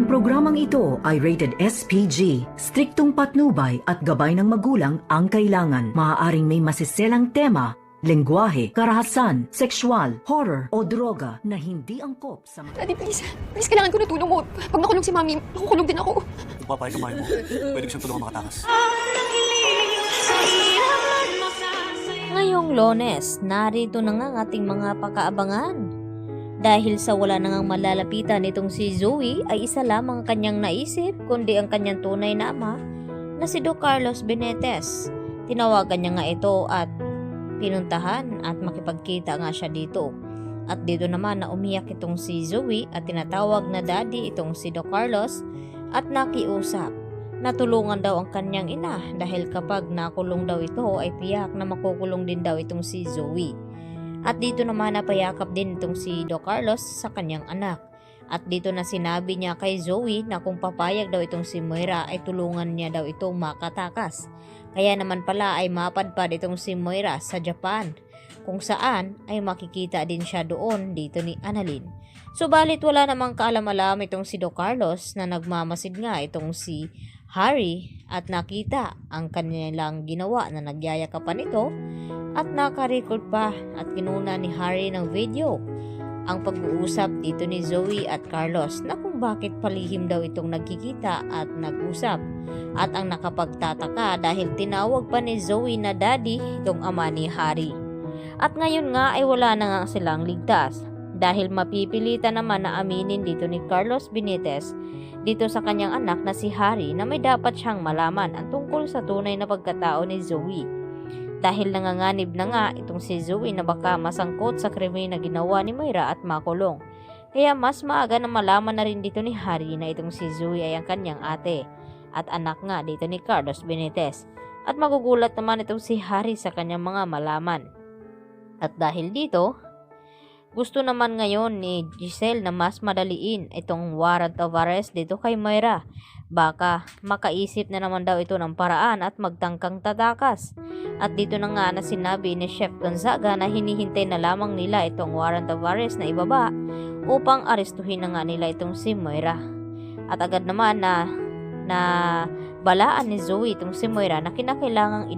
Ang programang ito ay rated SPG. Striktong patnubay at gabay ng magulang ang kailangan. Maaaring may masiselang tema, lengguwahe, karahasan, sexual, horror o droga na hindi angkop sa Daddy, please. Please, kailangan ko na tulong mo. Pag nakulong si Mami, nakukulong din ako. Kung papayag ang mahal mo, pwede ko siyang tulungan makatakas. Ngayong Lunes, narito na nga ang ating mga pakaabangan. Dahil sa wala na ngang malalapitan itong si Zoe ay isa lamang kanyang naisip kundi ang kanyang tunay na ama na si Doc Carlos Benitez. Tinawagan niya nga ito at pinuntahan at makipagkita nga siya dito. At dito naman na umiyak itong si Zoe at tinatawag na daddy itong si Doc Carlos at nakiusap. Natulungan daw ang kanyang ina dahil kapag nakulong daw ito ay tiyak na makukulong din daw itong si Zoe. At dito naman napayakap din itong si Doc Carlos sa kanyang anak. At dito na sinabi niya kay Zoe na kung papayag daw itong si Moira ay tulungan niya daw itong makatakas. Kaya naman pala ay mapadpad itong si Moira sa Japan, kung saan ay makikita din siya doon dito ni Annalyn. Subalit wala namang kaalam-alam itong si Doc Carlos na nagmamasid nga itong si Harry at nakita ang kanilang ginawa na nagyayakapan ito at nakarecord pa at kinuna ni Harry ng video ang pag-uusap dito ni Zoe at Carlos na kung bakit palihim daw itong nagkikita at nag-usap. At ang nakapagtataka dahil tinawag pa ni Zoe na daddy itong ama ni Harry. At ngayon nga ay wala na nga silang ligtas dahil mapipilitan naman na aminin dito ni Carlos Benitez dito sa kanyang anak na si Harry na may dapat siyang malaman ang tungkol sa tunay na pagkatao ni Zoe. Dahil nanganganib na nga itong si Zoe na baka masangkot sa krimen na ginawa ni Moira at makulong. Kaya mas maaga na malaman na rin dito ni Harry na itong si Zoe ay ang kanyang ate at anak nga dito ni Carlos Benitez. At magugulat naman itong si Harry sa kanyang mga malaman. At dahil dito, gusto naman ngayon ni Giselle na mas madaliin itong warrant of arrest dito kay Moira. Baka makaisip na naman daw ito ng paraan at magtangkang tatakas. At dito na nga na sinabi ni Chef Gonzaga na hinihintay na lamang nila itong warrant of arrest na ibaba upang arestuhin na nga nila itong si Moira. At agad naman na balaan ni Zoe itong si Moira na kinakailangang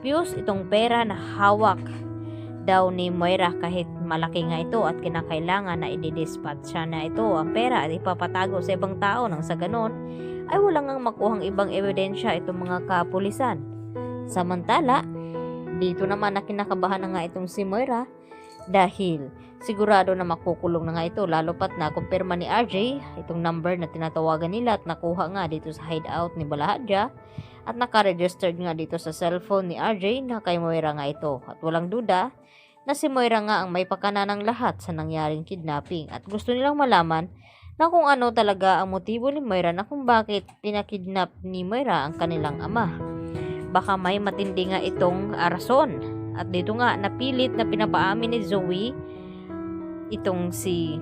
fuse itong pera na hawak daw ni Moira kahit malaki nga ito at kinakailangan na i-dispatch siya na ito ang pera at ipapatago sa ibang tao nang sa ganon ay walang ang makuhang ibang ebidensya itong mga kapulisan. Samantala, dito naman na kinakabahan na nga itong si Moira dahil sigurado na makukulong na nga ito lalo pat na kumpirma ni RJ itong number na tinatawagan nila at nakuha nga dito sa hideout ni Balahadja at nakaregistered nga dito sa cellphone ni RJ na kay Moira nga ito at walang duda na si Moira nga ang may pakana ng lahat sa nangyaring kidnapping at gusto nilang malaman na kung ano talaga ang motibo ni Moira na kung bakit pinakidnap ni Moira ang kanilang ama. Baka may matindi nga itong rason at dito nga napilit na pinapaamin ni Zoe itong si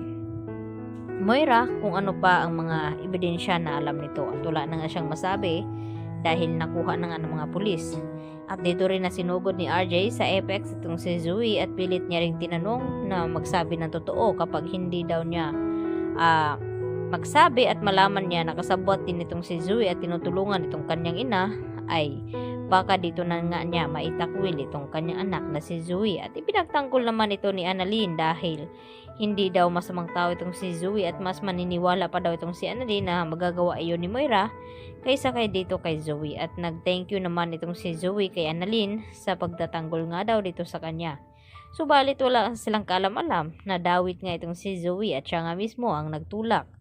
Moira kung ano pa ang mga ebidensya na alam nito at wala na nga siyang masabi dahil nakuha na nga ng mga pulis. At dito rin na sinugod ni RJ sa Apex itong si Zoe at pilit niya ring tinanong na magsabi ng totoo kapag hindi daw niya magsabi at malaman niya na kasabwat din itong si Zoe at tinutulungan itong kanyang ina ay baka dito na nga niya maitakwil itong kanyang anak na si Zoe. At ipinagtanggol naman ito ni Annalyn dahil hindi daw masamang tao itong si Zoe at mas maniniwala pa daw itong si Annalyn na magagawa iyon ni Moira kaysa kay dito kay Zoe. At nag-thank you naman itong si Zoe kay Annalyn sa pagtatanggol nga daw dito sa kanya. Subalit wala silang kaalam-alam na dawit nga itong si Zoe at siya nga mismo ang nagtulak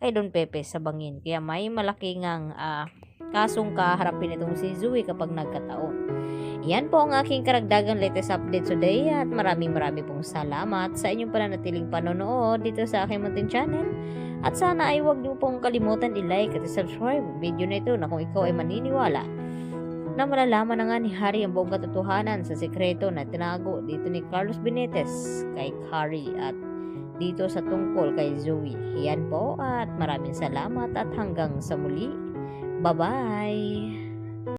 kay Don Pepe sa bangin. Kaya may malaki ngang kasong kaharapin itong si Zoe kapag nagkataon. Yan po ang aking karagdagang latest update today at maraming pong salamat sa inyong pananatiling panonood dito sa aking munting channel. At sana ay huwag niyo pong kalimutan i-like at i-subscribe ang video na ito na kung ikaw ay maniniwala na malalaman na nga ni Harry ang buong katotohanan sa sekreto na tinago dito ni Carlos Benitez kay Harry at dito sa tungkol kay Zoe. Yan po at maraming salamat at hanggang sa muli. Bye-bye!